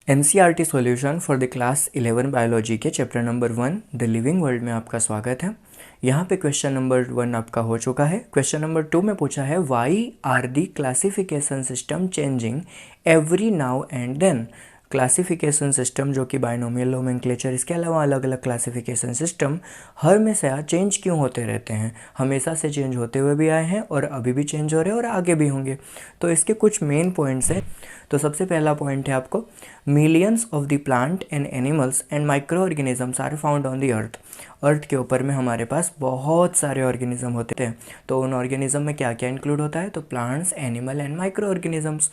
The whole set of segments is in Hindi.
NCERT solution for the class 11 biology के chapter number 1 the living world में आपका स्वागत है। यहाँ पे क्वेश्चन नंबर 1 आपका हो चुका है। क्वेश्चन नंबर 2 में पूछा है why are the classification system changing every now and then. Classification system जो कि बायनोमियल नोमेनक्लेचर, इसके अलावा अलग अलग क्लासिफिकेशन सिस्टम हर में से चेंज क्यों होते रहते हैं, हमेशा से चेंज होते हुए भी आए हैं और अभी भी चेंज हो रहे हैं और आगे भी होंगे। तो इसके कुछ मेन पॉइंट्स हैं। तो सबसे पहला पॉइंट है आपको, millions of the plant and animals and micro organisms are found on the earth. Earth के ऊपर में हमारे पास बहुत सारे ऑर्गेनिज्म होते हैं। तो उन ऑर्गेनिज्म में क्या क्या इंक्लूड होता है, तो plants, animal and micro organisms.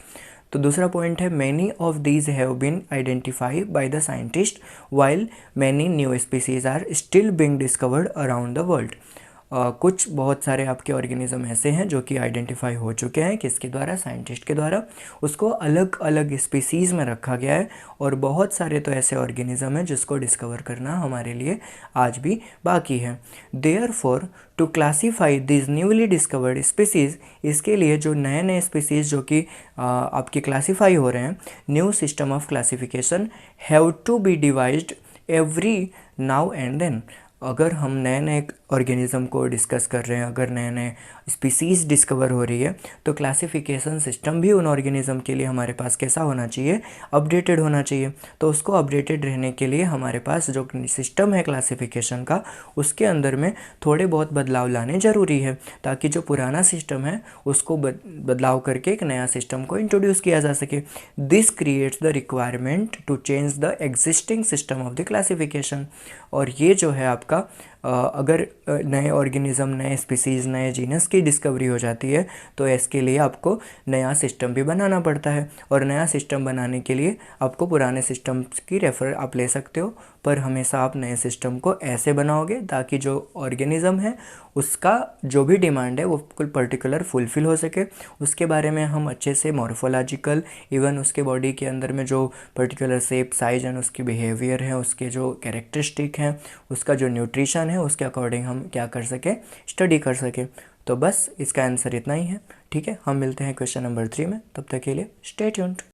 तो दूसरा पॉइंट है, many of these have been identified by the scientist while many new species are still being discovered around the world. कुछ बहुत सारे आपके ऑर्गेनिज्म ऐसे हैं जो कि आइडेंटिफाई हो चुके हैं, किसके द्वारा, साइंटिस्ट के द्वारा। उसको अलग अलग स्पीसीज़ में रखा गया है और बहुत सारे तो ऐसे ऑर्गेनिज्म हैं जिसको डिस्कवर करना हमारे लिए आज भी बाकी है। Therefore to classify this newly discovered species, इसके लिए जो नए नए स्पीसीज़ जो कि आपके क्लासीफाई हो रहे हैं, new system of classification have to be devised every now and then. अगर हम नए नए ऑर्गेनिज्म को डिस्कस कर रहे हैं, अगर नए नए स्पीसीज़ डिस्कवर हो रही है, तो क्लासिफिकेशन सिस्टम भी उन ऑर्गेनिज्म के लिए हमारे पास कैसा होना चाहिए, अपडेटेड होना चाहिए। तो उसको अपडेटेड रहने के लिए हमारे पास जो सिस्टम है क्लासिफिकेशन का, उसके अंदर में थोड़े बहुत बदलाव लाने ज़रूरी है, ताकि जो पुराना सिस्टम है उसको बदलाव करके एक नया सिस्टम को इंट्रोड्यूस किया जा सके। This creates the requirement to change the existing system of the classification. और ये जो है आपका अगर नए ऑर्गेनिज्म, नए स्पीसीज़, नए जीनस की डिस्कवरी हो जाती है, तो इसके लिए आपको नया सिस्टम भी बनाना पड़ता है। और नया सिस्टम बनाने के लिए आपको पुराने सिस्टम की रेफर आप ले सकते हो, पर हमेशा आप नए सिस्टम को ऐसे बनाओगे ताकि जो ऑर्गेनिज्म है उसका जो भी डिमांड है वो कुल पर्टिकुलर फुलफ़िल हो सके। उसके बारे में हम अच्छे से मॉर्फोलॉजिकल, इवन उसके बॉडी के अंदर में जो पर्टिकुलर शेप, साइज एंड उसकी बिहेवियर है, उसके जो कैरेक्टरिस्टिक हैं, उसका जो न्यूट्रिशन है, उसके अकॉर्डिंग हम क्या कर सकें, स्टडी कर सकें। तो बस इसका आंसर इतना ही है। ठीक है, हम मिलते हैं क्वेश्चन नंबर 3 में। तब तक के लिए स्टे ट्यून्ड।